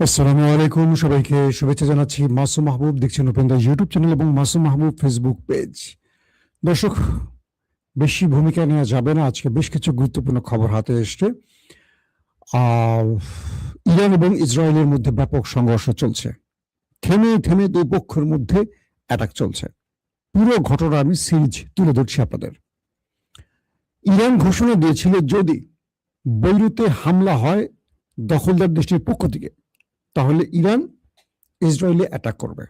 আসসালামু আলাইকুম, সবাইকে শুভেচ্ছা জানাচ্ছি। মাসুম মাহবুব দেখছেন ওপেন দ্য ইউটিউব চ্যানেল এবং মাসুম মাহবুব ফেসবুক পেজ। দর্শক, বেশি ভূমিকা নেওয়া যাবে না, আজকে বেশ কিছু গুরুত্বপূর্ণ খবর হাতে এসছে। ইরান এবং ইসরায়েলের মধ্যে ব্যাপক সংঘর্ষ চলছে, থেমে থেমে দুই পক্ষের মধ্যে অ্যাটাক চলছে। পুরো ঘটনা আমি সিরিজ তুলে ধরছি আপনাদের। ইরান ঘোষণা দিয়েছিল যদি বৈরুতে হামলা হয় দখলদার দেশটির পক্ষ থেকে, তাহলে ইরান ইসরায়েলে অ্যাটাক করবে।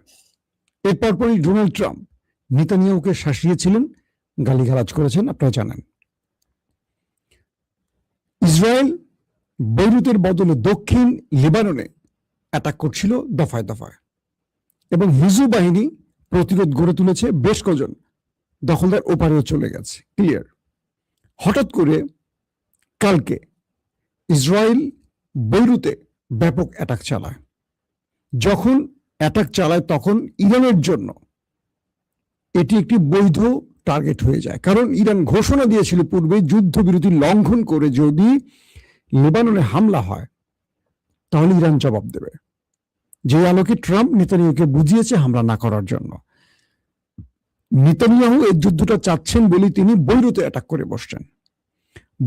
এর পরপরই ডোনাল্ড ট্রাম্প নেতানিয়াহুকে শাসিয়েছিলেন, গালিগালাজ করেছেন, আপনারা জানেন। ইসরায়েল বৈরুতের বদলে দক্ষিণ লেবাননে অ্যাটাক করছিল দফায় দফায়, এবং হিজবুল বাহিনী প্রতিরোধ গড়ে তুলেছে। বেশ কজন দখলদার ওপারেও চলে গেছে, ক্লিয়ার। হঠাৎ করে কালকে ইসরায়েল বৈরুতে ব্যাপক অ্যাটাক চালায়। যখন অ্যাটাক চালায় তখন ইরানের জন্য এটি একটি বৈধ টার্গেট হয়ে যায়, কারণ ইরান ঘোষণা দিয়েছিল পূর্বে যুদ্ধবিরতি লঙ্ঘন করে যদি লেবাননে হামলা হয় তাহলে ইরান জবাব দেবে। যে আলোকে ট্রাম্প নেতানিয়াহুকে বুঝিয়েছে হামলা না করার জন্য। নেতানিয়াহু এই যুদ্ধটা চাচ্ছেন বলে তিনি বৈরুতে অ্যাটাক করে বসছেন।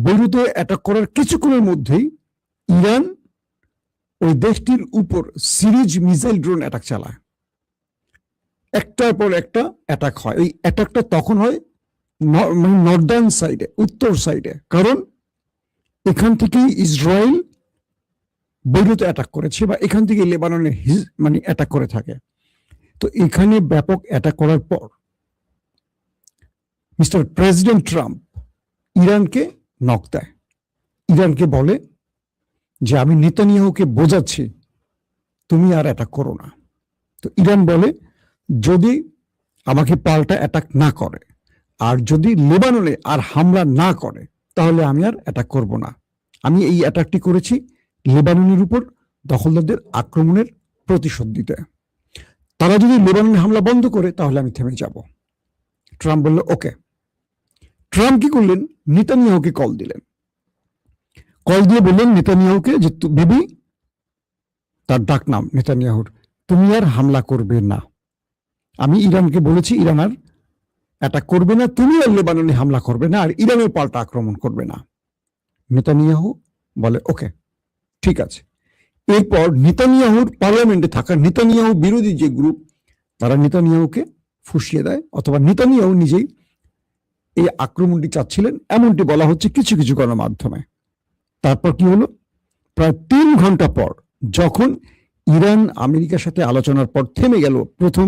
বৈরুতে অ্যাটাক করার কিছুক্ষণের মধ্যেই ইরান ওই দেশটির উপর সিরিজ মিসাইল ড্রোন অ্যাটাক চালায়। একটার পর একটা অ্যাটাক হয়। এই অ্যাটাকটা তখন হয় মানে নর্দার্ন সাইডে, উত্তর সাইডে, কারণ এখান থেকেই ইসরায়েল বৈরুতে অ্যাটাক করেছে বা এখান থেকে লেবাননে মানে অ্যাটাক করে থাকে। তো এখানে ব্যাপক অ্যাটাক করার পর মিস্টার প্রেসিডেন্ট ট্রাম্প ইরানকে নক দেয়। ইরানকে বলে যে আমি নেতানিয়াহুকে বোঝাচ্ছি তুমি আর অ্যাটাক করো না। তো ইরান বলে যদি আমাকে পাল্টা অ্যাটাক না করে আর যদি লেবাননে আর হামলা না করে তাহলে আমি আর অ্যাটাক করব না। আমি এই অ্যাটাকটি করেছি লেবাননের উপর দখলদারদের আক্রমণের প্রতিশোধ দিতে। তারা যদি লেবাননে হামলা বন্ধ করে তাহলে আমি থেমে যাব। ট্রাম্প বলল ওকে। ট্রাম্প কি করলেন, নেতানিয়াহুকে কল দিলেন। কল দিয়ে বললেন নেতানিয়াহুকে যে বিবি, তার ডাক নাম নেতানিয়াহুর, তুমি আর হামলা করবে না। আমি ইরানকে বলেছি ইরান আর অ্যাটাক করবে না, তুমি আর লেবাননে হামলা করবে না, আর ইরানের পাল্টা আক্রমণ করবে না। নেতানিয়াহু বলে ওকে, ঠিক আছে। এরপর নেতানিয়াহুর পার্লামেন্টে থাকা নেতানিয়াহু বিরোধী যে গ্রুপ, তারা নেতানিয়াহুকে ফুসিয়ে দেয়, অথবা নেতানিয়াহু নিজেই এই আক্রমণটি চাচ্ছিলেন এমনটি বলা হচ্ছে কিছু কিছু গণমাধ্যমে। তারপর কি হলো, প্রায় 3 ঘন্টা পর যখন ইরান আমেরিকার সাথে আলোচনার পর থেমে গেল, প্রথম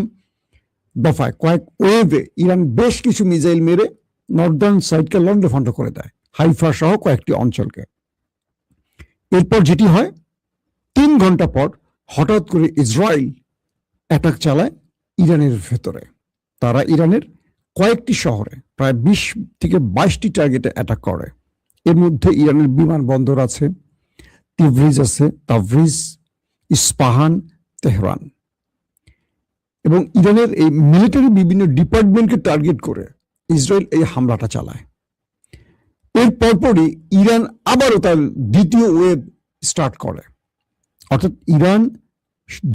দফায় কয়েক ওয়েভে ইরান বেশ কিছু মিসাইল মেরে নর্দার্ন সাইডকে লন্ডভন্ড করে দেয়, হাইফা সহ কয়েকটি অঞ্চলকে। এরপর যেটি হয়, 3 ঘন্টা পর হঠাৎ করে ইসরায়েল অ্যাটাক চালায় ইরানের ভেতরে। তারা ইরানের কয়েকটি শহরে প্রায় 20 থেকে 22টি টার্গেটে অ্যাটাক করে। এর মধ্যে ইরানের বিমানবন্দর আছে, তিভরিজ আছে, তাবরিজ, ইস্পাহান, তেহরান, এবং ইরানের এই মিলিটারি বিভিন্ন ডিপার্টমেন্টকে টার্গেট করে ইসরায়েল এই হামলাটা চালায়। এর পরপরই ইরান আবারও তার দ্বিতীয় ওয়েভ স্টার্ট করে, অর্থাৎ ইরান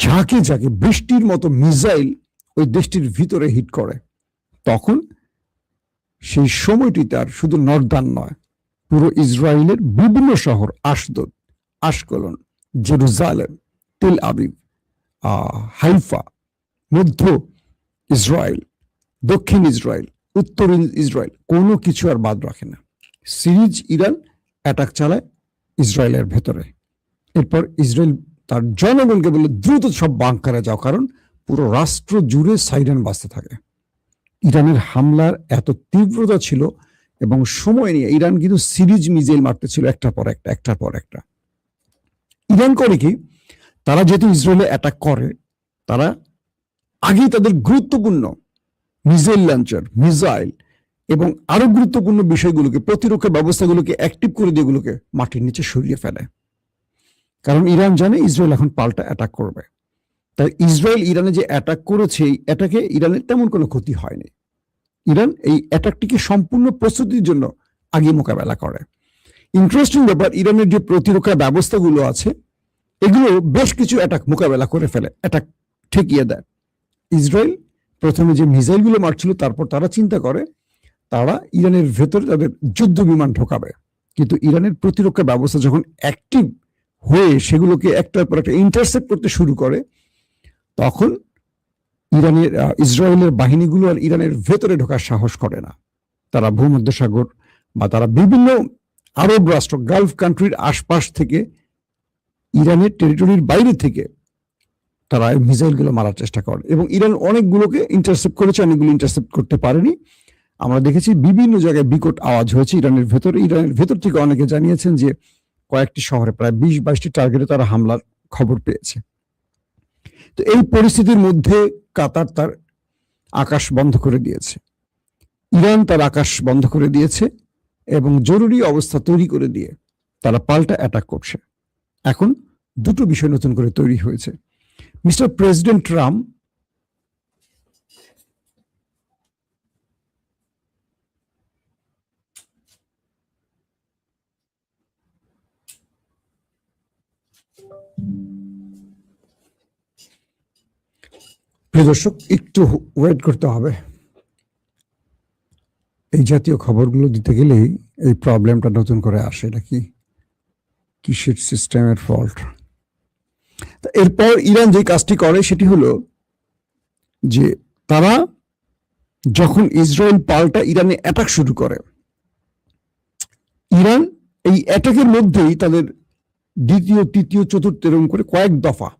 ঝাঁকে ঝাঁকে বৃষ্টির মতো মিসাইল ওই দেশটির ভিতরে হিট করে। তখন সেই সময়টিতে আর শুধু নর্দার্ন নয়, পুরো ইসরায়েলের বিভিন্ন শহর, Ashdod, Ashkelon, Jerusalem, Tel Aviv, Haifa, মধ্য ইসরায়েল, দক্ষিণ ইসরায়েল, উত্তর ইসরায়েল, কোনো কিছু আর বাদ রাখে না। সিরিজ ইরান অ্যাটাক চালায় ইসরায়েলের ভেতরে। এরপর ইসরায়েল তার জনগণকে বলে দ্রুত সব বাংকারে যাও, কারণ পুরো রাষ্ট্র জুড়ে সাইরেন বাজতে থাকে। ইরানের হামলার এত তীব্রতা ছিল এবং সময় নিয়ে ইরান কিন্তু সিরিজ মিসাইল মারতেছিল একটার পর একটা, একটার পর একটা। ইরান করে কি, তারা যেহেতু ইসরায়েলে অ্যাটাক করে, তারা আগেই তাদের গুরুত্বপূর্ণ মিসাইল লঞ্চার, মিসাইল এবং আরো গুরুত্বপূর্ণ বিষয়গুলোকে, প্রতিরক্ষা ব্যবস্থাগুলোকে অ্যাক্টিভ করে দিয়ে এগুলোকে মাটির নিচে সরিয়ে ফেলে। কারণ ইরান জানে ইসরায়েল এখন পাল্টা অ্যাটাক করবে। তাই ইসরায়েল ইরানে যে অ্যাটাক করেছে, এই অ্যাটাকে ইরানের তেমন কোনো ক্ষতি হয়নি। ইরান এই অ্যাটাকটিকে সম্পূর্ণ প্রস্তুতির জন্য আগে মোকাবেলা করে। ইন্টারেস্টিং ব্যাপার, ইরানের যে প্রতিরক্ষা ব্যবস্থাগুলো আছে এগুলো বেশ কিছু অ্যাটাক মোকাবেলা করে ফেলে, অ্যাটাক ঠেকিয়ে দেয়। ইসরায়েল প্রথমে যে মিসাইলগুলো মারছিল, তারপর তারা চিন্তা করে তারা ইরানের ভেতরে তাদের যুদ্ধ বিমান ঢোকাবে, কিন্তু ইরানের প্রতিরক্ষা ব্যবস্থা যখন অ্যাক্টিভ হয়ে সেগুলোকে একটার পর একটা ইন্টারসেপ্ট করতে শুরু করে, তখন ইসরায়েলের বাহিনীগুলো আর ইরানের ভেতরে ঢোকার সাহস করে না। তারা ভূমধ্যসাগর বা তারা বিভিন্ন আরব রাষ্ট্র, গালফ কান্ট্রির আশপাশ থেকে, ইরানের টেরিটরির বাইরে থেকে তারা মিসাইলগুলো মারার চেষ্টা করে, এবং ইরান অনেকগুলোকে ইন্টারসেপ্ট করেছে, অনেকগুলো ইন্টারসেপ্ট করতে পারেনি। আমরা দেখেছি বিভিন্ন জায়গায় বিকট আওয়াজ হয়েছে ইরানের ভেতর থেকে অনেকে জানিয়েছেন যে কয়েকটি শহরে প্রায় 20-22টি টার্গেটে তারা হামলার খবর পেয়েছে। তো এই পরিস্থিতির মধ্যে কাতার তার আকাশ বন্ধ করে দিয়েছে, ইরান তার আকাশ বন্ধ করে দিয়েছে, এবং জরুরি অবস্থা তৈরি করে দিয়ে তারা পাল্টা অ্যাটাক করছে। এখন দুটো বিষয় নতুন করে তৈরি হয়েছে। মিস্টার প্রেসিডেন্ট ট্রাম্প প্রিয় দর্শক, একটু ওয়েট করতে হবে। এই জাতীয় খবরগুলো দিতে গেলেই এই প্রবলেমটা নতুন করে আসে, এটা কিসের সিস্টেমের ফল্ট। এরপর ইরান যে কাজটি করে সেটি হলো যে তারা যখন ইসরায়েল পাল্টা ইরানে অ্যাটাক শুরু করে, ইরান এই অ্যাটাকের মধ্যেই তাদের দ্বিতীয়, তৃতীয়, চতুর্থ এরকম করে কয়েক দফা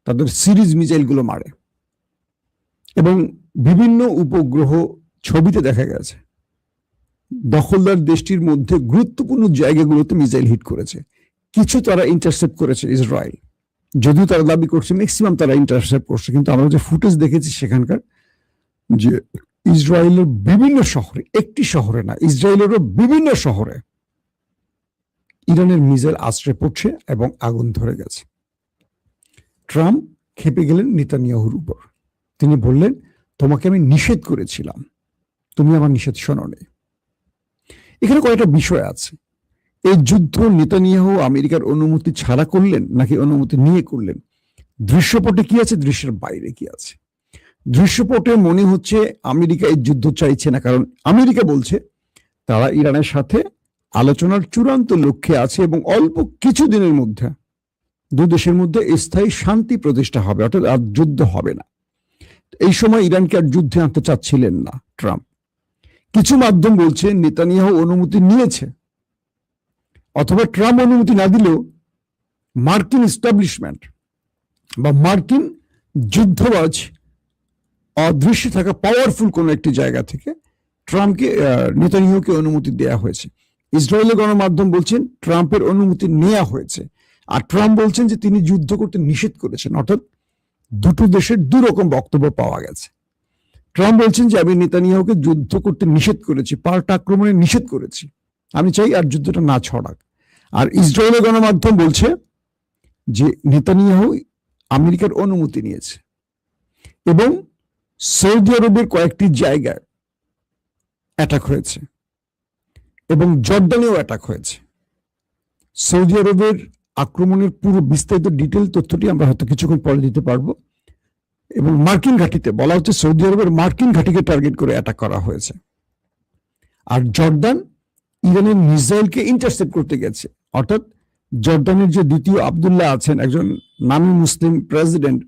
তাদের সিরিজ মিসাইলগুলো মারে, এবং বিভিন্ন উপগ্রহ ছবিতে দেখা গেছে দখলদার দেশটির মধ্যে গুরুত্বপূর্ণ জায়গাগুলোতে মিসাইল হিট করেছে। কিছু তারা ইন্টারসেপ্ট করেছে ইসরায়েল, যদিও তারা দাবি করছে ম্যাক্সিমাম তারা ইন্টারসেপ্ট করছে, কিন্তু আমরা যে ফুটেজ দেখেছি সেখানকার যে ইসরায়েলের বিভিন্ন শহরে, একটি শহরে না, ইসরায়েলেরও বিভিন্ন শহরে ইরানের মিসাইল আশ্রয় পড়ছে এবং আগুন ধরে গেছে। ট্রাম্প খেপে গেলেন নেতানিয়াহুর উপর। তিনি বললেন, তোমাকে আমি নিষেধ করেছিলাম, তুমি আমার নিষেধ শোনোনি। এখানে কয়েকটা বিষয় আছে। এই যুদ্ধ নেতানিয়াহু আমেরিকার অনুমতি ছাড়া করলেন নাকি অনুমতি নিয়ে করলেন? দৃশ্যপটে কি আছে, দৃশ্যের বাইরে কি আছে? দৃশ্যপটে মনে হচ্ছে আমেরিকা এই যুদ্ধ চাইছে না, কারণ আমেরিকা বলছে তারা ইরানের সাথে আলোচনার চূড়ান্ত লক্ষ্যে আছে এবং অল্প কিছু দিনের মধ্যে দু দেশের মধ্যে স্থায়ী শান্তি প্রতিষ্ঠা হবে, অর্থাৎ আর যুদ্ধ হবে না। এই সময় ইরানকে আর যুদ্ধে আনতে চাচ্ছিলেন না ট্রাম্প। কিছু মাধ্যম বলছে নেতানিয়াহু অনুমতি নিয়েছে, অথবা ট্রাম্প অনুমতি না দিলেও মার্কিন এস্টাবলিশমেন্ট বা মার্কিন যুদ্ধবাজ অদৃশ্যে থাকা পাওয়ারফুল কোন একটি জায়গা থেকে ট্রাম্পকে, নেতানিয়াহুকে অনুমতি দেয়া হয়েছে। ইসরায়েলের গণমাধ্যম বলছেন ট্রাম্পের অনুমতি নেওয়া হয়েছে, আর ট্রাম্প বলছেন যে তিনি যুদ্ধ করতে নিষেধ করেছেন। অর্থাৎ দুটো দেশের দুরকম বক্তব্য পাওয়া গেছে। ট্রাম্প বলছেন যে আমি নেতানিয়াহুকে যুদ্ধ করতে নিষেধ করেছি, পাল্টা আক্রমণে নিষেধ করেছি, আমি চাই আর যুদ্ধটা না ছড়াক। আর ইসরায়েলের গণমাধ্যম বলছে যে নেতানিয়াহু আমেরিকার অনুমতি নিয়েছে, এবং সৌদি আরবের কয়েকটি জায়গায় অ্যাটাক হয়েছে, এবং জর্ডানেও অ্যাটাক হয়েছে। সৌদি আরবের আক্রমণের পুরো বিস্তারিত ডিটেল তথ্যটি আমরা হয়তো কিছুক্ষণ পরে দিতে পারবো। এবং মার্কিন ঘাঁটিতে বলা হচ্ছে সৌদি আরবের মার্কিন ঘাঁটিকে টার্গেট করে অ্যাটাক করা হয়েছে। আর জর্ডান ইরানের মিসাইলকে ইন্টারসেপ্ট করতে গেছে। অর্থাৎ জর্ডানের যে দ্বিতীয় আব্দুল্লাহ আছেন, একজন নামী মুসলিম প্রেসিডেন্ট,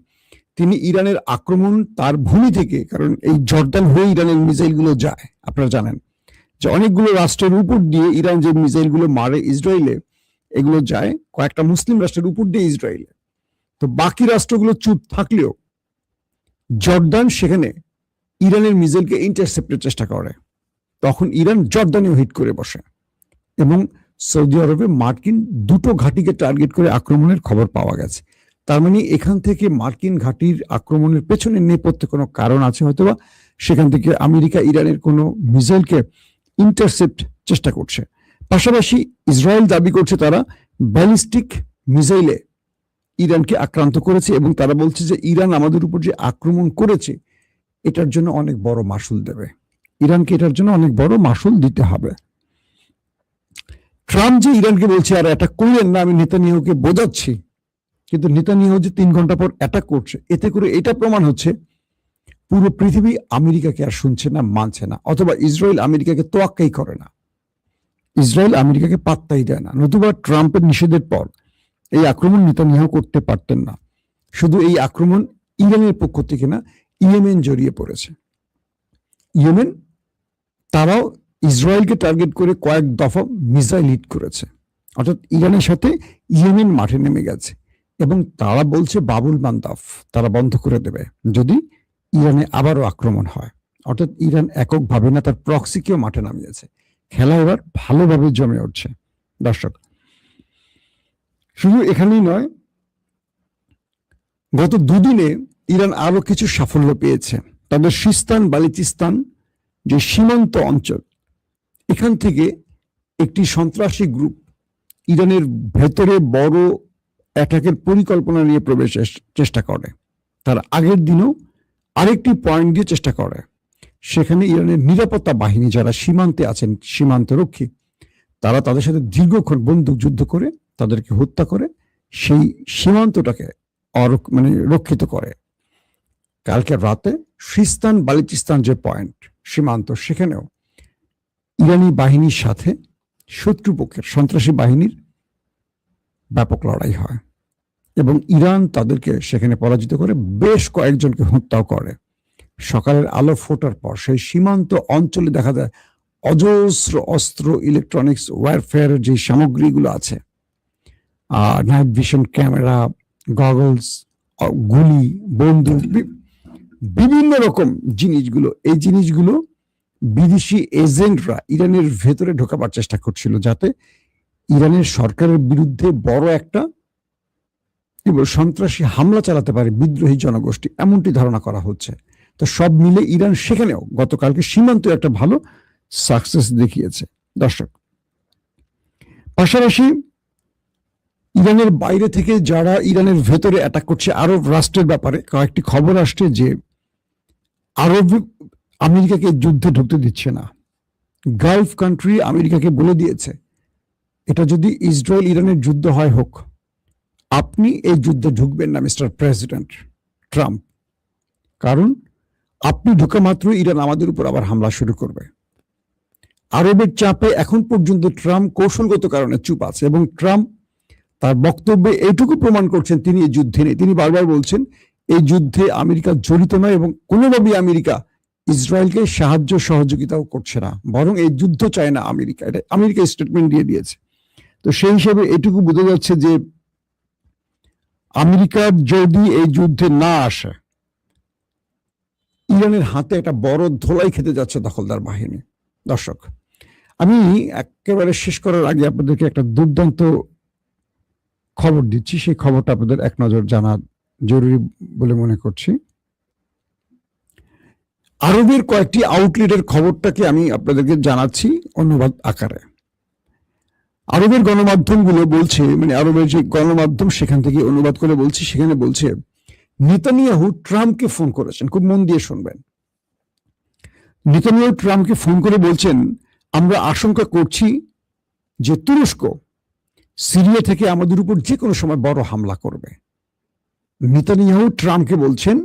তিনি ইরানের আক্রমণ তার ভূমি থেকে, কারণ এই জর্ডান হয়ে ইরানের মিসাইলগুলো যায়, আপনারা জানেন যে অনেকগুলো রাষ্ট্রের উপর দিয়ে ইরান যে মিসাইলগুলো মারে ইসরায়েলে, এগুলো যায় কয়েকটা মুসলিম রাষ্ট্রের উপর দিয়ে ইসরায়েলে। তো বাকি রাষ্ট্রগুলো চুপ থাকলেও জর্ডান সেখানে ইরানের মিসাইলকে ইন্টারসেপ্টের চেষ্টা করে, তখন ইরান জর্ডানেও হিট করে বসে, এবং সৌদি আরবে মার্কিন দুটো ঘাঁটিকে টার্গেট করে আক্রমণের খবর পাওয়া গেছে। তার মানে এখান থেকে মার্কিন ঘাঁটির আক্রমণের পেছনে নেপথ্যে কোনো কারণ আছে, হয়তোবা সেখান থেকে আমেরিকা ইরানের কোনো মিসাইলকে ইন্টারসেপ্ট চেষ্টা করছে। পাশাপাশি ইসরায়েল দাবি করছে তারা ব্যালিস্টিক মিসাইলে ইরানকে আক্রান্ত করেছে, এবং তারা বলছে যে ইরান আমাদের উপর যে আক্রমণ করেছে এটার জন্য অনেক বড় মাসুল দেবে, ইরানকে এটার জন্য অনেক বড় মাসুল দিতে হবে। ট্রাম্প যে ইরানকে বলছে আর এটা করলেন না, আমি নেতানিয়াহুকে বোঝাচ্ছি, কিন্তু নেতানিয়াহু যে 3 ঘন্টা পর অ্যাটাক করছে, এতে করে এটা প্রমাণ হচ্ছে পুরো পৃথিবী আমেরিকাকে আর শুনছে না, মানছে না, অথবা ইসরায়েল আমেরিকাকে তোয়াক্কাই করে না, ইসরায়েল আমেরিকাকে পাত্তাই দেয় না। নতুবা ট্রাম্পের নিষেধের পর এই আক্রমণ নেতানিয়াহু করতে পারতেন না। শুধু এই আক্রমণ ইরানের পক্ষ থেকে না, ইয়েমেন জড়িয়ে পড়েছে। ইয়েমেন তারাও ইসরায়েলকে টার্গেট করে কয়েক দফা মিসাইল হিট করেছে, অর্থাৎ ইরানের সাথে ইয়েমেন মাঠে নেমে গেছে, এবং তারা বলছে বাবুল মান্দাফ তারা বন্ধ করে দেবে যদি ইরানে আবারও আক্রমণ হয়। অর্থাৎ ইরান এককভাবে না, তার প্রক্সিকেও মাঠে নামিয়েছে। খেলা এবার ভালোভাবে জমে উঠছে। দর্শক, শুধু এখানেই নয়, গত দুদিনে ইরান আরো কিছু সাফল্য পেয়েছে। তাদের সিস্তান বালুচিস্তান যে সীমান্ত অঞ্চল, এখান থেকে একটি সন্ত্রাসী গ্রুপ ইরানের ভেতরে বড় অ্যাটাকের পরিকল্পনা নিয়ে প্রবেশের চেষ্টা করে। তার আগের দিনও আরেকটি পয়েন্ট দিয়ে চেষ্টা করে। সেখানে ইরানের নিরাপত্তা বাহিনী যারা সীমান্তে আছেন, সীমান্ত রক্ষী, তারা তাদের সাথে দীর্ঘক্ষণ বন্দুক যুদ্ধ করে তাদেরকে হত্যা করে সেই সীমান্তটাকে রক্ষিত করে। কালকে রাতে সিস্তান বালুচিস্তান যে পয়েন্ট সীমান্ত, সেখানেও ইরানি বাহিনীর সাথে শত্রুপক্ষের সন্ত্রাসী বাহিনীর ব্যাপক লড়াই হয়, এবং ইরান তাদেরকে সেখানে পরাজিত করে বেশ কয়েকজনকে হত্যাও করে। সকালের আলো ফোটার পর সেই সীমান্ত অঞ্চলে দেখা যায় অজস্র অস্ত্র, ইলেকট্রনিক্স, ওয়ারফেয়ারের যে সামগ্রীগুলো আছে, নাইট ভিশন ক্যামেরা, গগলস, গুলি, বন্দুক, বিভিন্ন রকম জিনিসগুলো, এই জিনিসগুলো বিদেশি এজেন্টরা ইরানের ভেতরে ঢোকাবার চেষ্টা করছিল, যাতে ইরানের সরকারের বিরুদ্ধে বড় একটা সন্ত্রাসী হামলা চালাতে পারে বিদ্রোহী জনগোষ্ঠী, এমনটি ধারণা করা হচ্ছে। তো সব মিলে ইরান সেখানেও গতকালকে সীমান্তে একটা ভালো সাকসেস দেখিয়েছে। দর্শক, পাশাপাশি ইরানের বাইরে থেকে যারা ইরানের ভেতরে অ্যাটাক করছে আরব রাষ্ট্রের ব্যাপারে কয়েকটি খবর আসছে যে আরব আমেরিকাকে যুদ্ধে ঢুকতে দিচ্ছে না। গালফ কান্ট্রি আমেরিকাকে বলে দিয়েছে, এটা যদি ইসরায়েল ইরানের যুদ্ধ হয় হোক, আপনি এই যুদ্ধে ঢুকবেন না মিস্টার প্রেসিডেন্ট ট্রাম্প, কারণ আপনি ঢুকা মাত্র ইরান আমাদের উপর আবার হামলা শুরু করবে। আরবের চাপে এখন পর্যন্ত ট্রাম্প কৌশলগত কারণে চুপ আছে, এবং ট্রাম্প তার বক্তব্যে এইটুকু প্রমাণ করছেন তিনি এই যুদ্ধে নেই। তিনি বারবার বলছেন এই যুদ্ধে আমেরিকা জড়িত নয়, এবং কোনোভাবেই আমেরিকা ইসরায়েলকে সাহায্য সহযোগিতাও করছে না, বরং এই যুদ্ধ চায় না আমেরিকা। এটা আমেরিকা স্টেটমেন্ট দিয়ে দিয়েছে। তো সেই হিসেবে এটুকু বোঝা যাচ্ছে যে আমেরিকার যদি এই যুদ্ধে না আসে, ইরানের হাতে একটা বড় ধোলাই খেতে যাচ্ছে দখলদার বাহিনী। দর্শক, আমি একেবারে শেষ করার আগে আপনাদেরকে একটা দুর্দান্ত খবর দিচ্ছি, সেই খবরটা আপনাদের এক নজর জানা জরুরি বলে মনে করছি। আরবের কয়েকটি আউটলেটের খবরটাকে আমি আপনাদেরকে জানাচ্ছি অনুবাদ আকারে। আরবের গণমাধ্যমগুলো বলছে, আরবের যে গণমাধ্যম সেখান থেকে অনুবাদ করে বলছি, সেখানে বলছে নেতানিয়াহু ট্রাম্পকে ফোন করেছেন। খুব মন দিয়ে শুনবেন। নেতানিয়াহু ট্রাম্পকে ফোন করে বলছেন, আমরা আশঙ্কা করছি যে তুরস্ক সিরিয়া থেকে আমাদের উপর যে কোনো সময় বড় হামলা করবে। নেতানিয়াহু ট্রাম্পকে বলছেন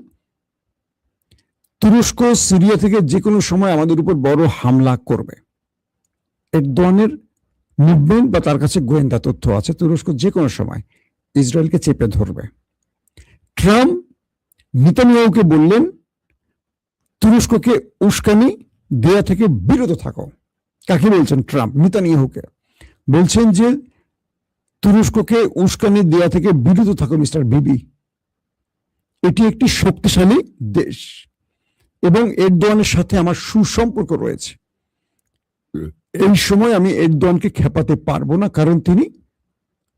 তুরস্ক সিরিয়া থেকে যে কোনো সময় আমাদের উপর বড় হামলা করবে। এরদোয়ানের মুভমেন্ট বা তার কাছে গোয়েন্দা তথ্য আছে, তুরস্ক যে কোনো সময় ইসরায়েলকে চেপে ধরবে। ট্রাম্প নেতানিয়াহুকে বললেন তুরস্ককে উস্কানি দেয়া থেকে বিরত থাকো। কাকে বলছেন? ট্রাম্প নেতানিয়াহুকে বলছেন যে তুরস্ককে উস্কানি দেয়া থেকে বিরত থাকো মিস্টার বিবি, এটি একটি শক্তিশালী দেশ এবং এরদোয়ানের সাথে আমার সুসম্পর্ক রয়েছে। এই সময় আমি এরদোয়ানকে খেপাতে পারবো না, কারণ তিনি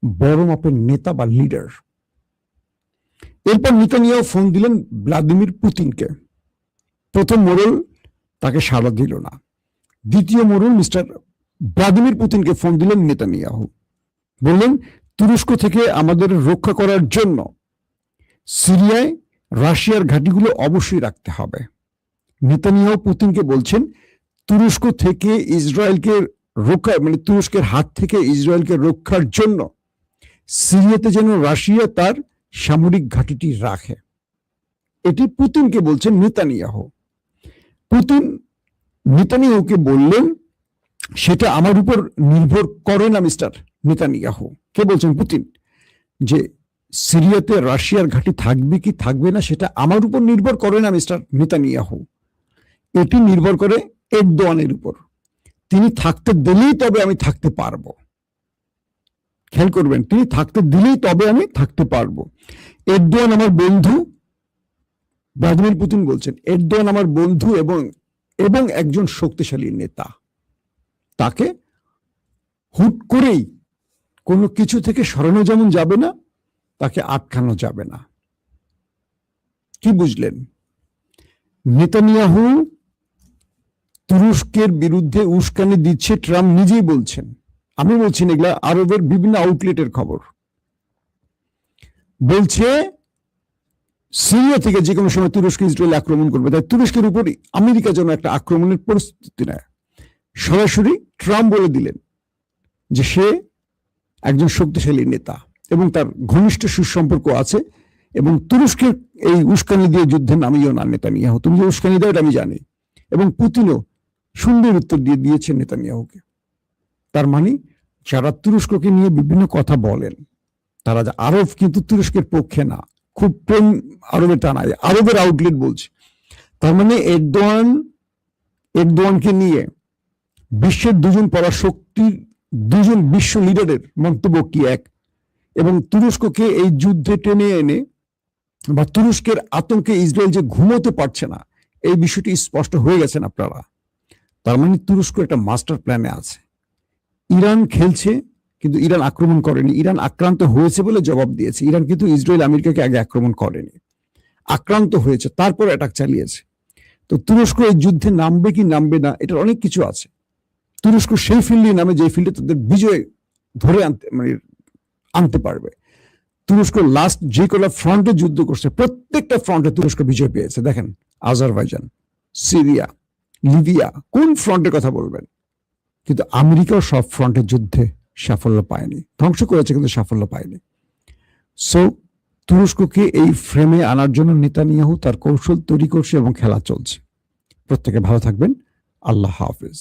বড় মাপের নেতা বা লিডার। এরপর নেতানিয়াহু ফোন দিলেন ভ্লাদিমির পুতিনকে। প্রথম মোড়ল তাকে সাড়া দিল না। দ্বিতীয় মোড়ল মিস্টার ভ্লাদিমির পুতিনকে ফোন দিলেন নেতানিয়াহু। বললেন তুরস্ক থেকে আমাদের রক্ষা করার জন্য সিরিয়ায় রাশিয়ার ঘাঁটিগুলো অবশ্যই রাখতে হবে। নেতানিয়াহু পুতিনকে বলছেন তুরস্ক থেকে ইসরায়েলকে রক্ষা, তুরস্কের হাত থেকে ইসরায়েলকে রক্ষার জন্য সিরিয়াতে যেন রাশিয়া তার সামরিক ঘাঁটিটি রাখে। এটি পুতিনকে বলছেন নেতানিয়াহু। পুতিন নেতানিয়াহুকে বললেন সেটা আমার উপর নির্ভর করে না মিস্টার নেতানিয়াহু। কে বলছেন? পুতিন। যে সিরিয়াতে রাশিয়ার ঘাঁটি থাকবে কি থাকবে না সেটা আমার উপর নির্ভর করে না মিস্টার নেতানিয়াহু, এটি নির্ভর করে এরদোয়ানের উপর। তিনি থাকতে দিলেই তবে আমি থাকতে পারবো। খেয়াল করবেন, তিনি থাকতে দিলেই তবে আমি থাকতে পারবো। এরদোয়ান আমার বন্ধু, ভ্লাদিমির পুতিন বলছেন এরদোয়ান আমার বন্ধু এবং এবং একজন শক্তিশালী নেতা। তাকে হুট করেই কোনো কিছু থেকে সরানো যেমন যাবে না, তাকে আটকানো যাবে না। কি বুঝলেন? নেতানিয়াহু তুরস্কের বিরুদ্ধে উস্কানি দিচ্ছে, ট্রাম্প নিজেই বলছেন। আমি বলছি না, এগুলা আরবের বিভিন্ন আউটলেটের খবর। বলছে সিরিয়া থেকে যে কোনো সময় তুরস্ক ইসরায়েল আক্রমণ করবে, তাই তুরস্কের উপর আমেরিকা যেন একটা আক্রমণের পরিস্থিতি নেয়। সরাসরি ট্রাম্প বলে দিলেন যে সে একজন শক্তিশালী নেতা এবং তার ঘনিষ্ঠ সুসম্পর্ক আছে, এবং তুরস্কের এই উস্কানি দিয়ে যুদ্ধে নামিও না নেতানিয়াহু। তুমি যে উস্কানি দাও এটা আমি জানি। এবং পুতিনও সুন্দর উত্তর দিয়ে দিয়েছেন নেতানিয়াহুকে। তার মানে যারা তুরস্ককে নিয়ে বিভিন্ন কথা বলেন তারা আরব কিন্তু তুরস্কের পক্ষে না, খুব প্রেম আরবে টানায়, আরবের আউটলেট বলছে। তার মানে এরদোয়ানকে নিয়ে বিশ্বের দুজন পরাশক্তির, দুজন বিশ্ব লিডারের মন্তব্য কি এক, এবং তুরস্ককে এই যুদ্ধে টেনে এনে বা তুরস্কের আতঙ্কে ইসরায়েল যে ঘুমোতে পারছে না, এই বিষয়টি স্পষ্ট হয়ে গেছেন আপনারা। তার মানে তুরস্ক একটা মাস্টার প্ল্যানে আছে। ইরান খেলছে কিন্তু ইরান আক্রমণ করেনি, ইরান আক্রান্ত হয়েছে বলে জবাব দিয়েছে। ইরান কিন্তু ইসরায়েল আমেরিকাকে আগে আক্রমণ করেনি, আক্রান্ত হয়েছে তারপর অ্যাটাক চালিয়েছে। তো তুরস্ক এই যুদ্ধে নামবে কি নামবে না, এটার অনেক কিছু আছে। তুরস্ক সেই ফিল্ডে নামে যে ফিল্ডে তাদের বিজয় ধরে আনতে পারবে। তুরস্ক লাস্ট যে কটা ফ্রন্টে যুদ্ধ করছে প্রত্যেকটা ফ্রন্টে তুরস্ক বিজয় পেয়েছে। দেখেন আজারবাইজান, সিরিয়া, লিবিয়া, কোন ফ্রন্টের কথা বলবেন? কিন্তু আমেরিকাও সব ফ্রন্টের যুদ্ধে সাফল্য পায়নি, ধ্বংস করেছে কিন্তু সাফল্য পায়নি। সো তুরস্ককে এই ফ্রেমে আনার জন্য নেতানিয়াহু তার কৌশল তৈরি করছে এবং খেলা চলছে। প্রত্যেকে ভালো থাকবেন। আল্লাহ হাফেজ।